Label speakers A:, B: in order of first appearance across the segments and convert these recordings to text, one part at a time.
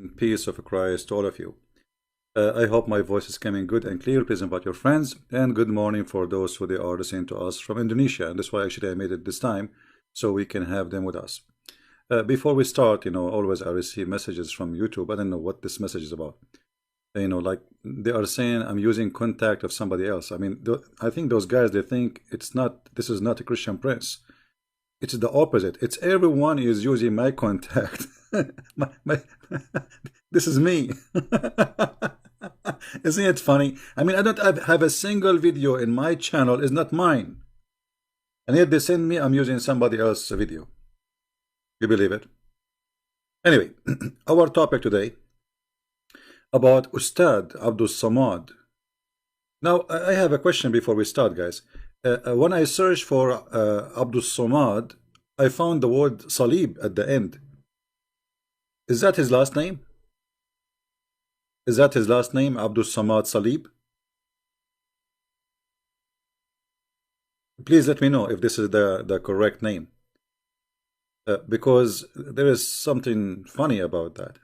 A: Peace of Christ to all of you. I hope my voice is coming good and clear. Please invite your friends, and good morning for those who they are listening to us from Indonesia. And that's why actually I made it this time, so we can have them with us. Before we start, always I receive messages from YouTube. I don't know what this message is about. Like they are saying I'm using contact of somebody else. I mean, I think those guys, they think this is not a Christian prince. It's the opposite. It's everyone is using my contact. This is me. Isn't it funny? I mean, I don't have a single video in my channel is not mine, and yet they send me I'm using somebody else's video. You believe it? Anyway, our topic today about Ustad Abdul Samad. Now, I have a question before we start, guys. When I searched for Abdul Samad, I found the word Salib at the end. Is that his last name? Is that his last name, Abdul Samad Salib? Please let me know if this is the correct name. Because there is something funny about that.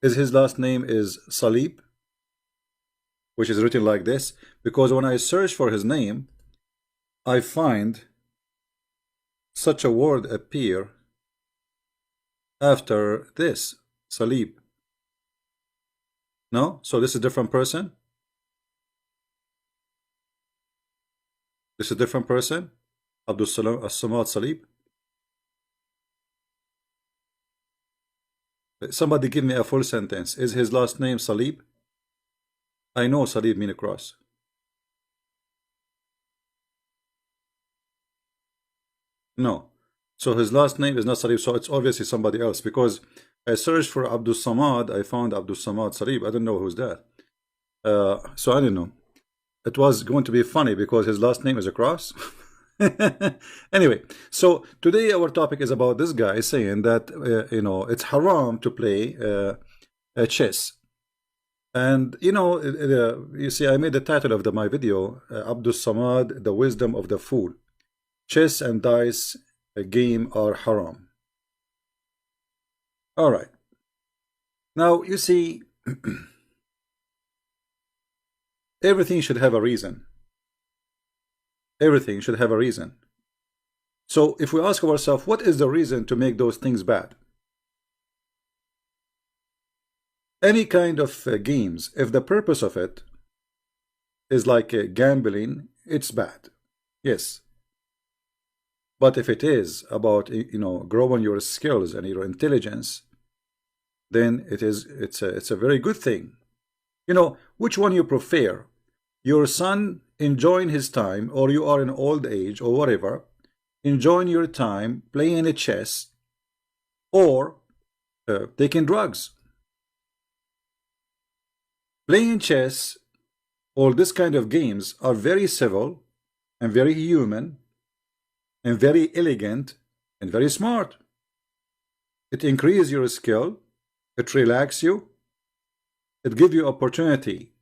A: His last name is Salib, which is written like this, because when I search for his name, I find such a word appear after this, Salib. No? So this is a different person? This is a different person? Abdul Samad Salib? Somebody give me a full sentence. Is his last name Salib? I know Salib means a cross. No. So his last name is not Salib, so it's obviously somebody else, because I searched for Abdul Samad, I found Abdul Samad Salib. I don't know who's that. So I don't know. It was going to be funny because his last name is a cross. Anyway, so today our topic is about this guy saying that it's haram to play chess. And you see, I made the title of my video, Abdul Samad, the wisdom of the fool. Chess and dice a game are haram. All right. Now you see, everything should have a reason. Everything should have a reason. So if we ask ourselves, what is the reason to make those things bad? Any kind of games, if the purpose of it is like gambling, it's bad. Yes. But if it is about growing your skills and your intelligence, then it's a very good thing. Which one you prefer? Your son enjoying his time, or you are in old age or whatever, enjoying your time playing a chess or taking drugs. Playing chess, all this kind of games are very civil and very human and very elegant and very smart. It increases your skill, it relaxes you, it gives you opportunity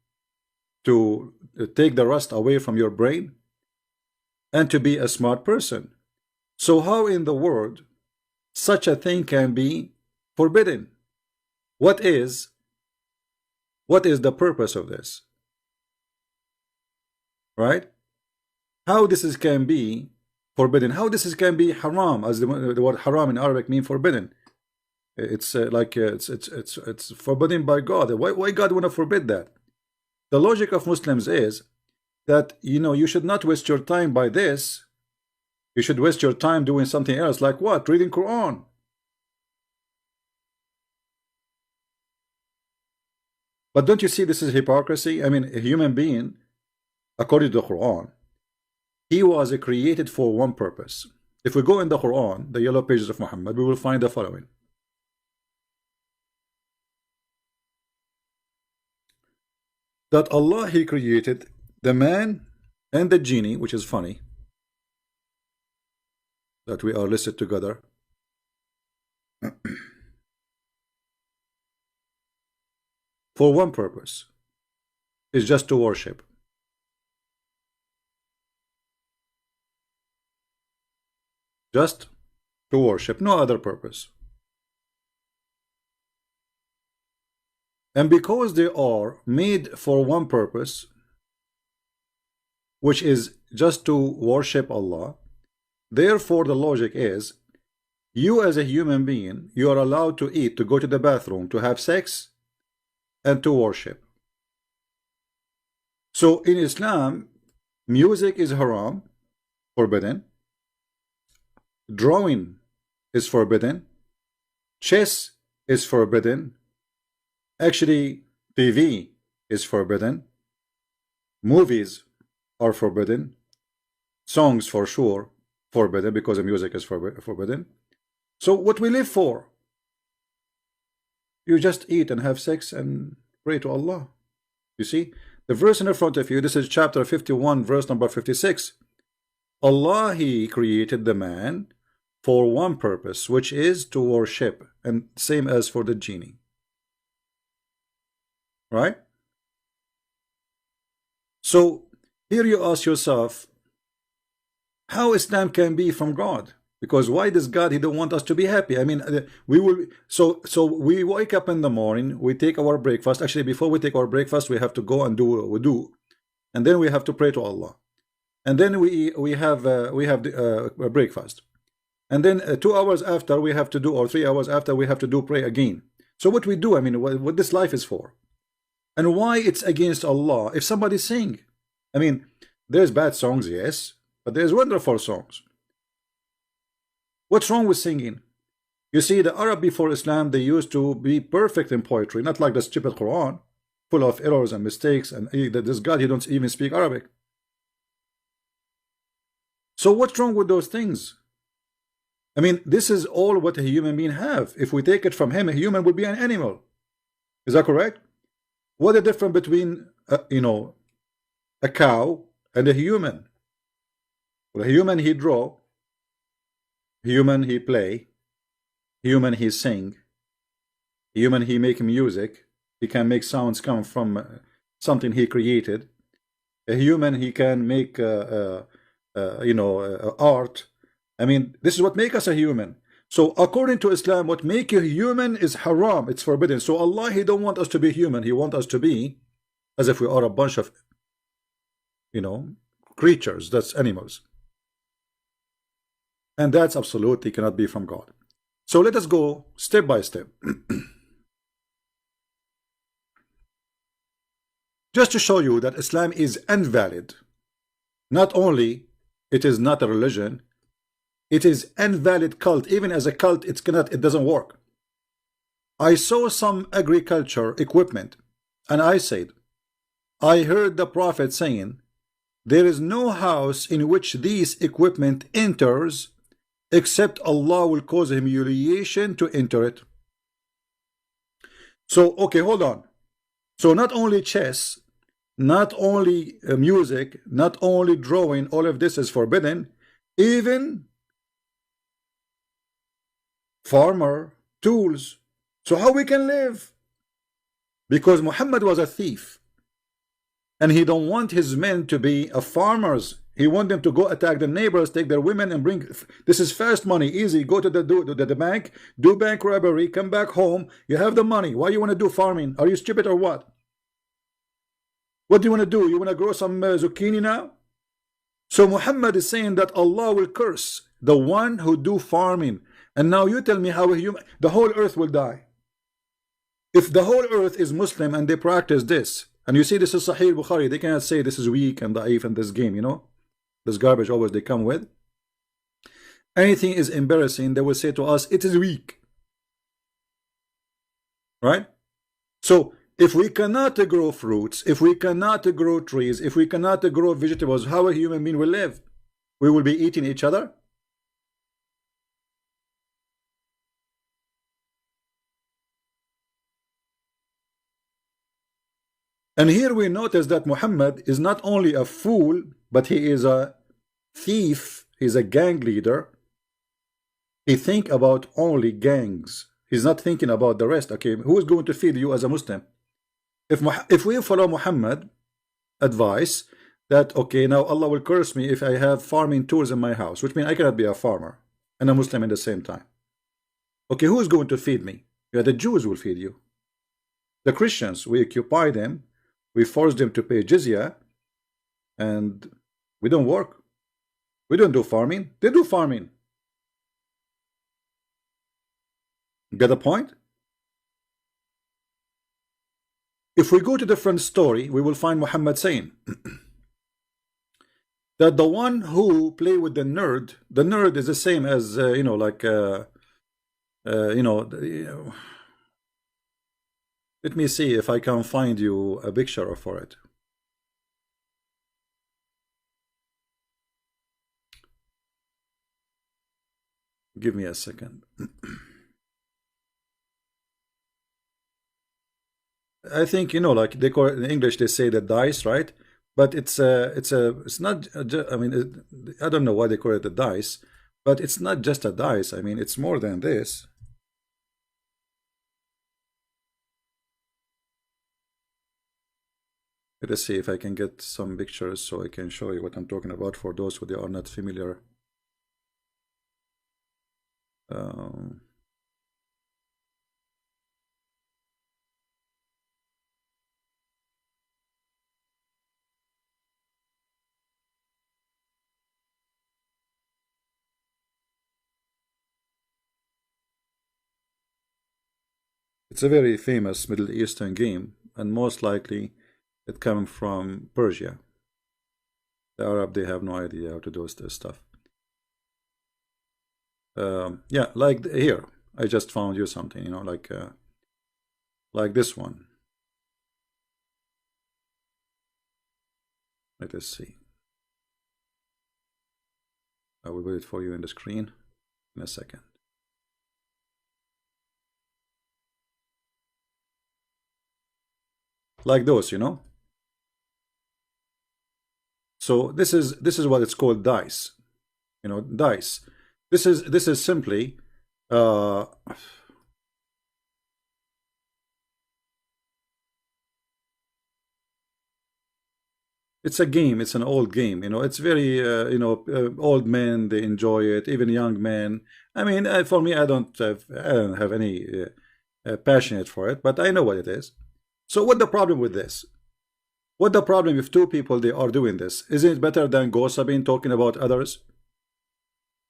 A: to take the rust away from your brain and to be a smart person. So how in the world such a thing can be forbidden? What is the purpose of this? Right? How this can be forbidden? How this can be haram, as the word haram in Arabic means forbidden. It's it's forbidden by God. Why God want to forbid that? The logic of Muslims is that you should not waste your time by this. You should waste your time doing something else, like what? Reading Quran. But don't you see this is hypocrisy? I mean, a human being, according to the Quran, he was created for one purpose. If we go in the Quran, the yellow pages of Muhammad, we will find the following. That Allah, He created the man and the genie, which is funny that we are listed together. For one purpose, is just to worship. Just to worship, no other purpose. And because they are made for one purpose, which is just to worship Allah, therefore the logic is, you as a human being, you are allowed to eat, to go to the bathroom, to have sex, and to worship. So in Islam, music is haram, forbidden. Drawing is forbidden. Chess is forbidden. Actually, TV is forbidden. Movies are forbidden. Songs for sure forbidden, because the music is forbidden. So what we live for? You just eat and have sex and pray to Allah. You see, the verse in front of you, this is chapter 51, verse number 56. Allah, He created the man for one purpose, which is to worship, and same as for the genie. Right? So here you ask yourself, how Islam can be from God? Because why does God, He don't want us to be happy? I mean, we will. So we wake up in the morning, we take our breakfast. Actually, before we take our breakfast, we have to go and do wudu, and then we have to pray to Allah, and then we have the breakfast, and then 2 hours after we have to do, or 3 hours after we have to do pray again. So what we do, I mean, what this life is for, and why it's against Allah. If somebody sing, I mean, there's bad songs, yes, but there's wonderful songs. What's wrong with singing? You see, the Arab before Islam, they used to be perfect in poetry, not like the stupid Quran, full of errors and mistakes, and this God, He don't even speak Arabic. So what's wrong with those things? I mean, this is all what a human being have. If we take it from him, a human would be an animal. Is that correct? What is the difference between, a cow and a human? Well, a human, he draw. Human, he play. Human, he sing. Human, he make music. He can make sounds come from something he created. A human, he can make art. I mean, this is what make us a human. So according to Islam, what make you human is haram. It's forbidden. So Allah, He don't want us to be human. He want us to be as if we are a bunch of creatures. That's animals. And that's absolutely cannot be from God. So let us go step by step. Just to show you that Islam is invalid. Not only it is not a religion, it is invalid cult. Even as a cult, it doesn't work. I saw some agriculture equipment, and I said, I heard the Prophet saying, there is no house in which this equipment enters except Allah will cause humiliation to enter it. So, okay, hold on. So not only chess, not only music, not only drawing, all of this is forbidden. Even farmer tools. So how we can live? Because Muhammad was a thief, and he don't want his men to be farmers. He want them to go attack the neighbors, take their women, and bring. This is fast money, easy. Go to the bank, do bank robbery, come back home. You have the money. Why you want to do farming? Are you stupid or what? What do you want to do? You want to grow some zucchini now? So Muhammad is saying that Allah will curse the one who do farming. And now you tell me how the whole earth will die. If the whole earth is Muslim and they practice this, and you see this is Sahih Bukhari, they cannot say this is weak and da'if and this game, this garbage always they come with. Anything is embarrassing, they will say to us, it is weak. Right? So if we cannot grow fruits, if we cannot grow trees, if we cannot grow vegetables, how a human being will live? We will be eating each other? And here we notice that Muhammad is not only a fool, but he is a thief. He's a gang leader. He think about only gangs. He's not thinking about the rest. Okay, who is going to feed you as a Muslim? If we follow Muhammad advice that, okay, now Allah will curse me if I have farming tools in my house, which means I cannot be a farmer and a Muslim at the same time. Okay, who is going to feed me? Yeah, the Jews will feed you. The Christians, we occupy them, we force them to pay jizya, and we don't work. We don't do farming. They do farming. Get the point? If we go to the different story, we will find Muhammad saying that the one who play with the nerd is the same as let me see if I can find you a picture for it. Give me a second. I think like they call it in English, they say the dice, right? But it's not. I mean, I don't know why they call it the dice, but it's not just a dice. I mean, it's more than this. Let us see if I can get some pictures so I can show you what I'm talking about for those who are not familiar. It's a very famous Middle Eastern game, and most likely it comes from Persia. The Arab, they have no idea how to do this stuff. Yeah, like here, I just found you something, like this one. Let us see. I will put it for you in the screen in a second. Like those, So this is what it's called, dice. Dice. This is simply it's a game. It's an old game. It's very old men, they enjoy it. Even young men. I mean, for me, I don't have any passionate for it, but I know what it is. So what the problem with this? What the problem if two people they are doing this? Isn't it better than gossiping, talking about others?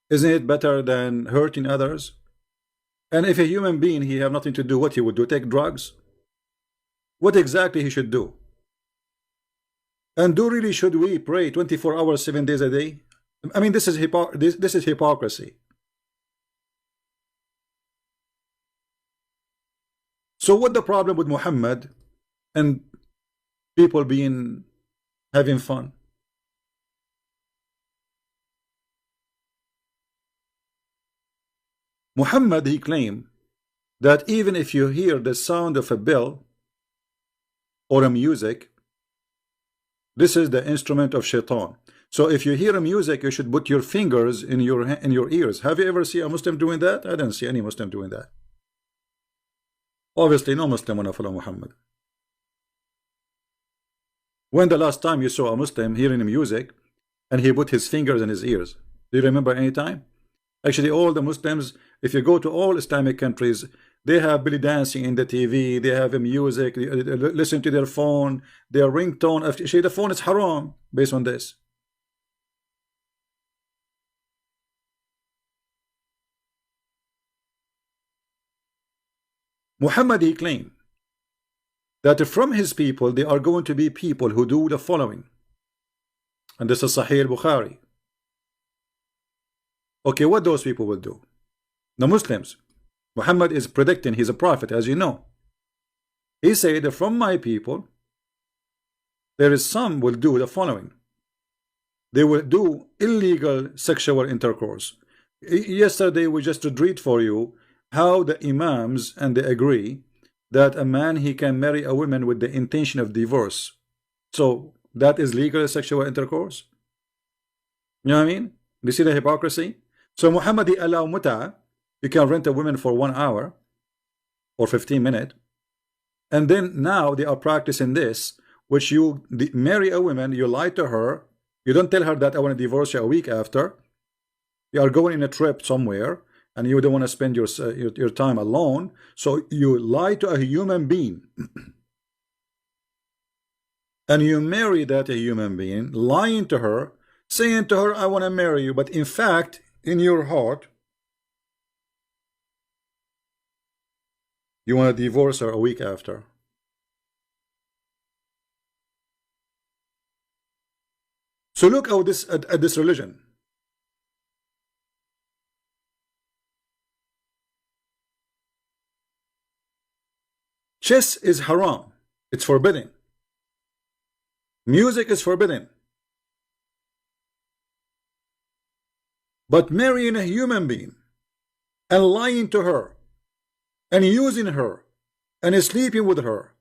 A: Isn't it better than hurting others? And if a human being he have nothing to do, what he would do? Take drugs? What exactly he should do? And really should we pray 24 hours, 7 days a day? I mean, this is hypocrisy. So what the problem with Muhammad and people having fun? Muhammad, he claimed that even if you hear the sound of a bell or a music, this is the instrument of shaitan. So if you hear a music, you should put your fingers in your ears. Have you ever seen a Muslim doing that? I didn't see any Muslim doing that. Obviously, no Muslim wanna follow Muhammad. When the last time you saw a Muslim hearing music and he put his fingers in his ears? Do you remember any time? Actually, all the Muslims, if you go to all Islamic countries, they have belly dancing in the TV, they have music, they listen to their phone, their ringtone. Actually, the phone is haram based on this. Muhammad, he claimed that from his people, they are going to be people who do the following. And this is Sahih al-Bukhari. Okay, what those people will do? The Muslims. Muhammad is predicting, he's a prophet, as you know. He said that from my people, there is some will do the following. They will do illegal sexual intercourse. Yesterday we just read for you how the imams and they agree that a man he can marry a woman with the intention of divorce. So that is legal sexual intercourse. You know what I mean? Do you see the hypocrisy? So Muhammad he allow muta. You can rent a woman for 1 hour or 15 minutes, and then now they are practicing this, which you marry a woman, you lie to her, you don't tell her that I want to divorce you a week after. You are going in a trip somewhere, and you don't want to spend your time alone, so you lie to a human being and you marry that a human being, lying to her, saying to her, I want to marry you, but in fact, in your heart, you want to divorce her a week after. So look at this religion. Chess is haram. It's forbidden. Music is forbidden. But marrying a human being and lying to her and using her and sleeping with her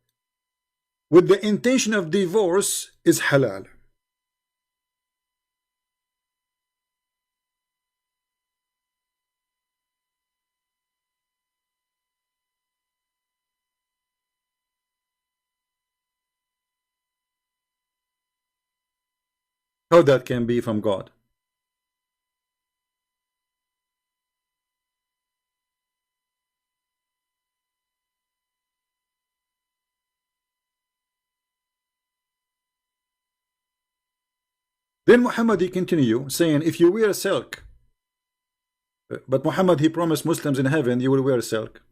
A: with the intention of divorce is halal. How that can be from God? Then Muhammad he continue saying, if you wear silk, but Muhammad he promised Muslims in heaven you will wear silk.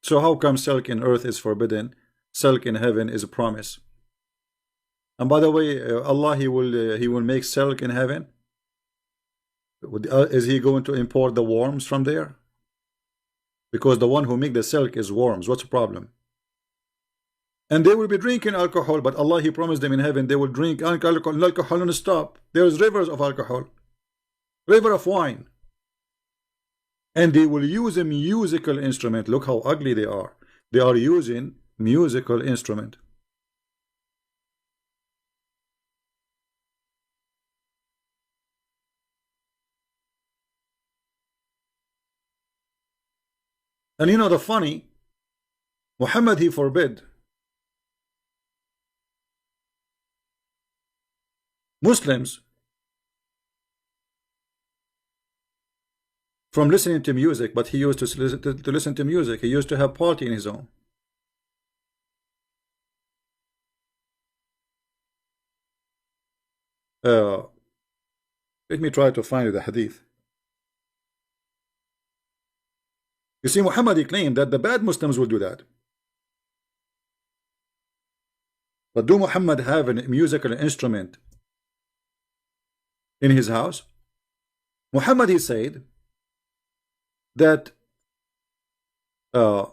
A: So how come silk in earth is forbidden? Silk in heaven is a promise. And by the way, Allah he will make silk in heaven. Is he going to import the worms from there? Because the one who make the silk is worms. What's the problem? And they will be drinking alcohol, but Allah he promised them in heaven they will drink alcohol non-stop. There's rivers of alcohol, river of wine, and they will use a musical instrument. Look how ugly they are. They are using musical instrument. And you know the funny, Muhammad he forbid Muslims from listening to music, but he used to listen to music. He used to have party in his own. Let me try to find the hadith. You see, Muhammad he claimed that the bad Muslims will do that. But do Muhammad have a musical instrument in his house? Muhammad he said that the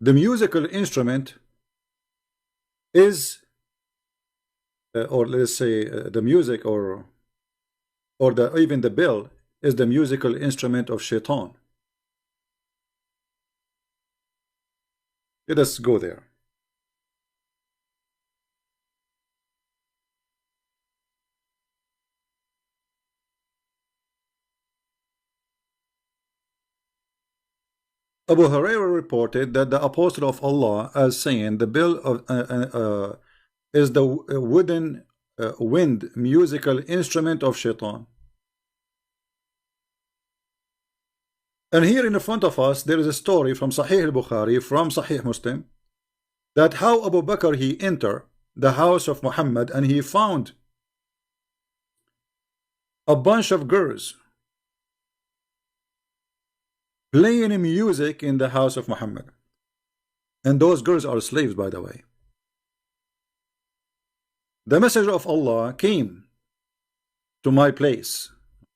A: musical instrument is or let's say the music or even the bell is the musical instrument of shaitan. Let us go there. Abu Hurairah reported that the Apostle of Allah as saying the bell of is the wooden wind musical instrument of shaitan. And here in front of us there is a story from Sahih al-Bukhari, from Sahih Muslim, that how Abu Bakr he entered the house of Muhammad and he found a bunch of girls playing music in the house of Muhammad. And those girls are slaves, by the way. The messenger of Allah came to my place,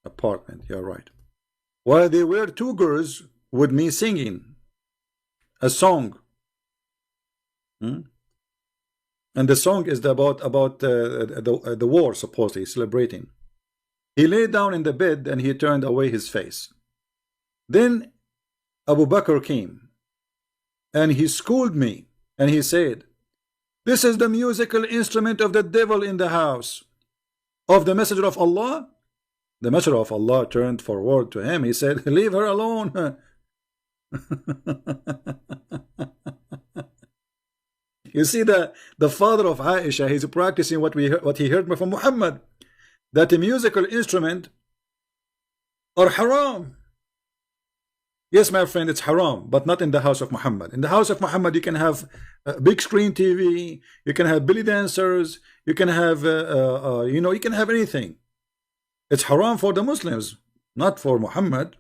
A: apartment, you're right, while there were two girls with me singing a song. And the song is about the war, supposedly celebrating. He lay down in the bed and he turned away his face. Then Abu Bakr came and he scolded me and he said, this is the musical instrument of the devil in the house of the messenger of Allah. The messenger of Allah turned forward to him. He said, leave her alone. You see, the father of Aisha, he's practicing what he heard from Muhammad, that a musical instrument or haram. Yes, my friend, it's haram, but not in the house of Muhammad. In the house of Muhammad, you can have a big screen TV, you can have belly dancers, you can have, you know, you can have anything. It's haram for the Muslims, not for Muhammad.